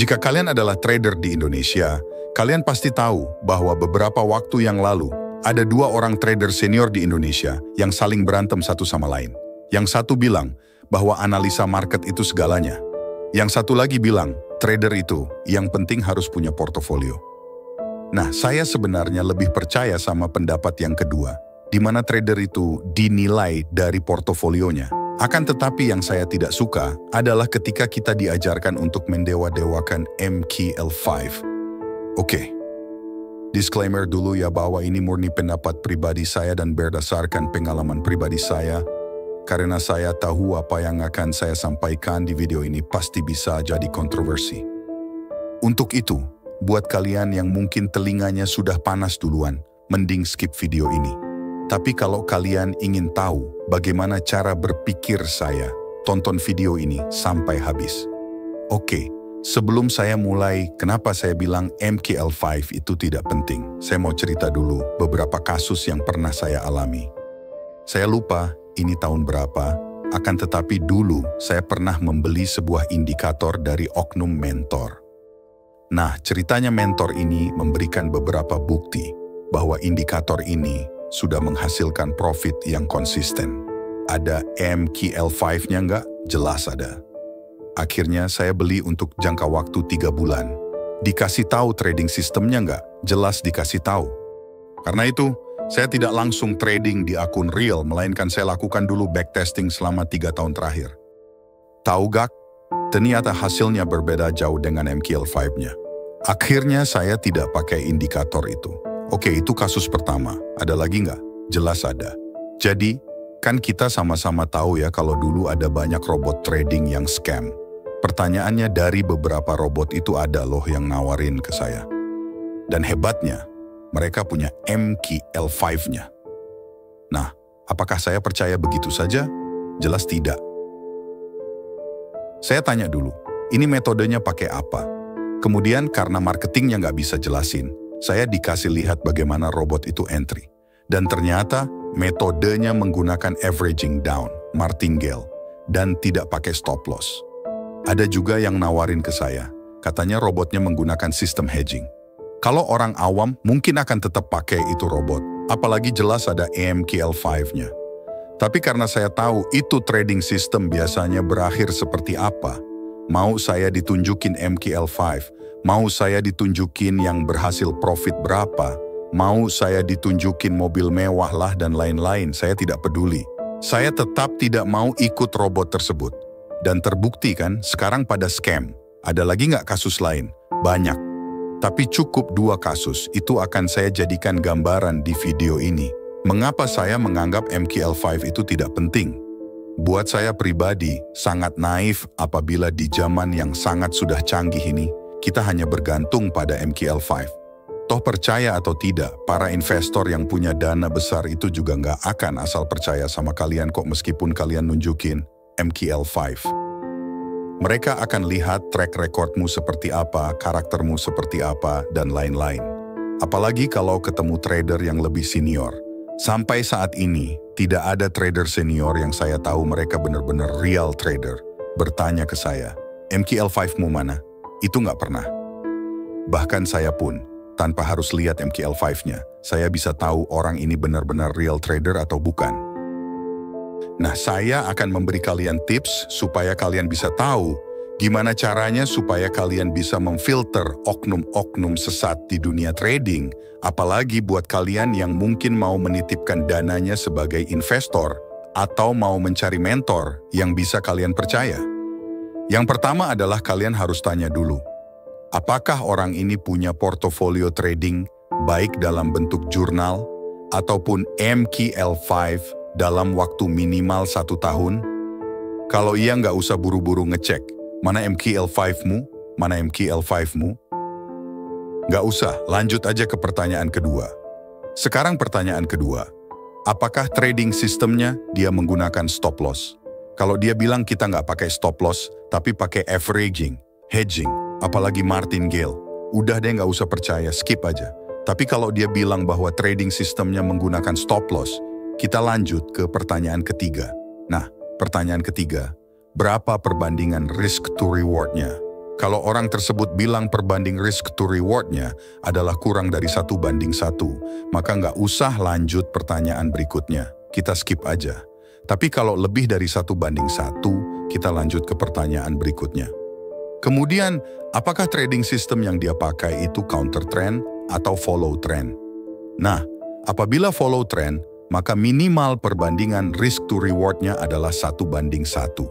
Jika kalian adalah trader di Indonesia, kalian pasti tahu bahwa beberapa waktu yang lalu ada dua orang trader senior di Indonesia yang saling berantem satu sama lain. Yang satu bilang bahwa analisa market itu segalanya. Yang satu lagi bilang, trader itu yang penting harus punya portofolio. Nah, saya sebenarnya lebih percaya sama pendapat yang kedua, di mana trader itu dinilai dari portofolionya. Akan tetapi yang saya tidak suka adalah ketika kita diajarkan untuk mendewa-dewakan MKL5. Oke, disclaimer dulu ya bahwa ini murni pendapat pribadi saya dan berdasarkan pengalaman pribadi saya. Karena saya tahu apa yang akan saya sampaikan di video ini pasti bisa jadi kontroversi. Untuk itu, buat kalian yang mungkin telinganya sudah panas duluan, mending skip video ini. Tapi kalau kalian ingin tahu bagaimana cara berpikir saya, tonton video ini sampai habis. Oke, sebelum saya mulai, kenapa saya bilang MKL5 itu tidak penting? Saya mau cerita dulu beberapa kasus yang pernah saya alami. Saya lupa ini tahun berapa, akan tetapi dulu saya pernah membeli sebuah indikator dari oknum mentor. Nah, ceritanya mentor ini memberikan beberapa bukti bahwa indikator ini sudah menghasilkan profit yang konsisten. Ada MKL5-nya nggak? Jelas ada. Akhirnya saya beli untuk jangka waktu 3 bulan. Dikasih tahu trading sistemnya nggak? Jelas dikasih tahu. Karena itu, saya tidak langsung trading di akun real, melainkan saya lakukan dulu backtesting selama 3 tahun terakhir. Tahu gak? Ternyata hasilnya berbeda jauh dengan MKL5-nya. Akhirnya saya tidak pakai indikator itu. Oke, itu kasus pertama. Ada lagi nggak? Jelas ada. Jadi, kan kita sama-sama tahu ya kalau dulu ada banyak robot trading yang scam. Pertanyaannya dari beberapa robot itu ada loh yang nawarin ke saya. Dan hebatnya, mereka punya MKL5-nya. Nah, apakah saya percaya begitu saja? Jelas tidak. Saya tanya dulu, ini metodenya pakai apa? Kemudian karena marketingnya nggak bisa jelasin, saya dikasih lihat bagaimana robot itu entry. Dan ternyata metodenya menggunakan averaging down, martingale, dan tidak pakai stop loss. Ada juga yang nawarin ke saya, katanya robotnya menggunakan sistem hedging. Kalau orang awam mungkin akan tetap pakai itu robot, apalagi jelas ada MKL5-nya. Tapi karena saya tahu itu trading system biasanya berakhir seperti apa, mau saya ditunjukin MKL5, mau saya ditunjukin yang berhasil profit berapa, mau saya ditunjukin mobil mewah lah dan lain-lain, saya tidak peduli. Saya tetap tidak mau ikut robot tersebut. Dan terbukti kan, sekarang pada scam. Ada lagi nggak kasus lain? Banyak. Tapi cukup 2 kasus, itu akan saya jadikan gambaran di video ini. Mengapa saya menganggap MKL5 itu tidak penting? Buat saya pribadi, sangat naif apabila di zaman yang sangat sudah canggih ini, kita hanya bergantung pada MKL5. Toh percaya atau tidak, para investor yang punya dana besar itu juga nggak akan asal percaya sama kalian kok meskipun kalian nunjukin MKL5. Mereka akan lihat track recordmu seperti apa, karaktermu seperti apa, dan lain-lain. Apalagi kalau ketemu trader yang lebih senior. Sampai saat ini, tidak ada trader senior yang saya tahu mereka benar-benar real trader. Bertanya ke saya, MKL5-mu mana? Itu nggak pernah. Bahkan saya pun, tanpa harus lihat MKL5-nya, saya bisa tahu orang ini benar-benar real trader atau bukan. Nah, saya akan memberi kalian tips supaya kalian bisa tahu gimana caranya supaya kalian bisa memfilter oknum-oknum sesat di dunia trading, apalagi buat kalian yang mungkin mau menitipkan dananya sebagai investor atau mau mencari mentor yang bisa kalian percaya. Yang pertama adalah kalian harus tanya dulu, apakah orang ini punya portofolio trading baik dalam bentuk jurnal ataupun MKL5 dalam waktu minimal 1 tahun? Kalau iya nggak usah buru-buru ngecek, mana MKL5-mu, mana MKL5-mu? Nggak usah, lanjut aja ke pertanyaan kedua. Sekarang pertanyaan kedua, apakah trading sistemnya dia menggunakan stop loss? Kalau dia bilang kita nggak pakai stop loss, tapi pakai averaging, hedging, apalagi martingale, udah deh nggak usah percaya, skip aja. Tapi kalau dia bilang bahwa trading sistemnya menggunakan stop loss, kita lanjut ke pertanyaan ketiga. Nah, pertanyaan ketiga, berapa perbandingan risk to reward-nya? Kalau orang tersebut bilang perbanding risk to reward-nya adalah kurang dari 1:1, maka nggak usah lanjut pertanyaan berikutnya. Kita skip aja. Tapi kalau lebih dari 1:1, kita lanjut ke pertanyaan berikutnya. Kemudian, apakah trading system yang dia pakai itu counter trend atau follow trend? Nah, apabila follow trend, maka minimal perbandingan risk to reward-nya adalah 1:1.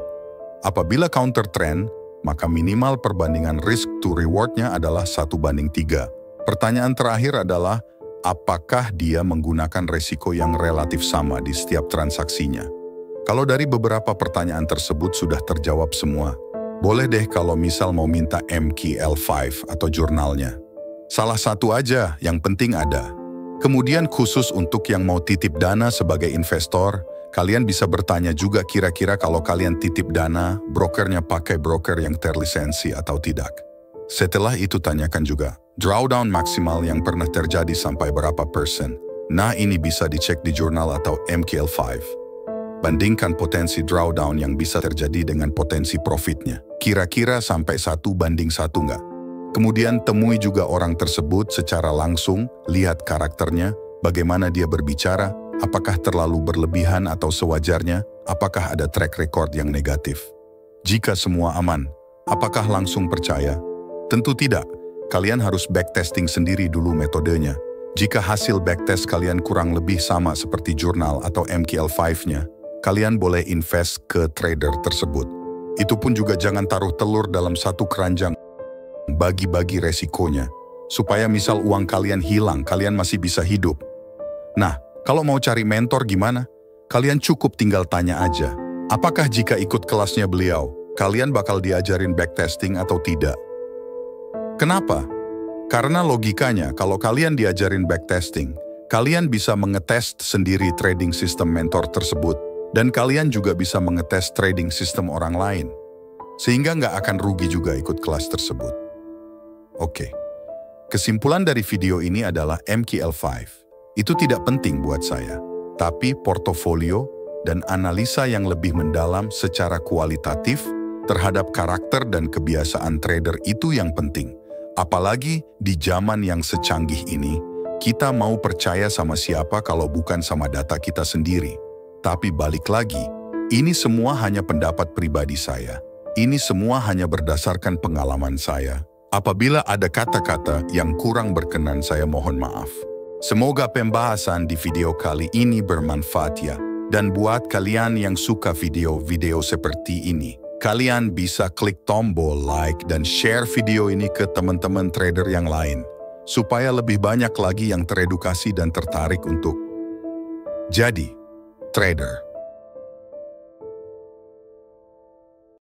Apabila counter trend, maka minimal perbandingan risk to reward-nya adalah 1:3. Pertanyaan terakhir adalah, apakah dia menggunakan resiko yang relatif sama di setiap transaksinya? Kalau dari beberapa pertanyaan tersebut sudah terjawab semua, boleh deh kalau misal mau minta MQL5 atau jurnalnya. Salah satu aja, yang penting ada. Kemudian khusus untuk yang mau titip dana sebagai investor, kalian bisa bertanya juga kira-kira kalau kalian titip dana, brokernya pakai broker yang terlisensi atau tidak. Setelah itu tanyakan juga, drawdown maksimal yang pernah terjadi sampai berapa persen. Nah, ini bisa dicek di jurnal atau MQL5. Bandingkan potensi drawdown yang bisa terjadi dengan potensi profitnya. Kira-kira sampai 1:1 nggak? Kemudian temui juga orang tersebut secara langsung, lihat karakternya, bagaimana dia berbicara, apakah terlalu berlebihan atau sewajarnya, apakah ada track record yang negatif. Jika semua aman, apakah langsung percaya? Tentu tidak. Kalian harus backtesting sendiri dulu metodenya. Jika hasil backtest kalian kurang lebih sama seperti jurnal atau MQL5-nya, kalian boleh invest ke trader tersebut. Itu pun juga jangan taruh telur dalam satu keranjang. Bagi-bagi resikonya. Supaya misal uang kalian hilang, kalian masih bisa hidup. Nah, kalau mau cari mentor gimana? Kalian cukup tinggal tanya aja. Apakah jika ikut kelasnya beliau, kalian bakal diajarin backtesting atau tidak? Kenapa? Karena logikanya, kalau kalian diajarin backtesting, kalian bisa mengetes sendiri trading system mentor tersebut, dan kalian juga bisa mengetes trading system orang lain. Sehingga nggak akan rugi juga ikut kelas tersebut. Oke, kesimpulan dari video ini adalah MQL5. Itu tidak penting buat saya, tapi portofolio dan analisa yang lebih mendalam secara kualitatif terhadap karakter dan kebiasaan trader itu yang penting. Apalagi di zaman yang secanggih ini, kita mau percaya sama siapa kalau bukan sama data kita sendiri. Tapi balik lagi, ini semua hanya pendapat pribadi saya. Ini semua hanya berdasarkan pengalaman saya. Apabila ada kata-kata yang kurang berkenan, saya mohon maaf. Semoga pembahasan di video kali ini bermanfaat ya. Dan buat kalian yang suka video-video seperti ini, kalian bisa klik tombol like dan share video ini ke teman-teman trader yang lain, supaya lebih banyak lagi yang teredukasi dan tertarik untuk jadi trader.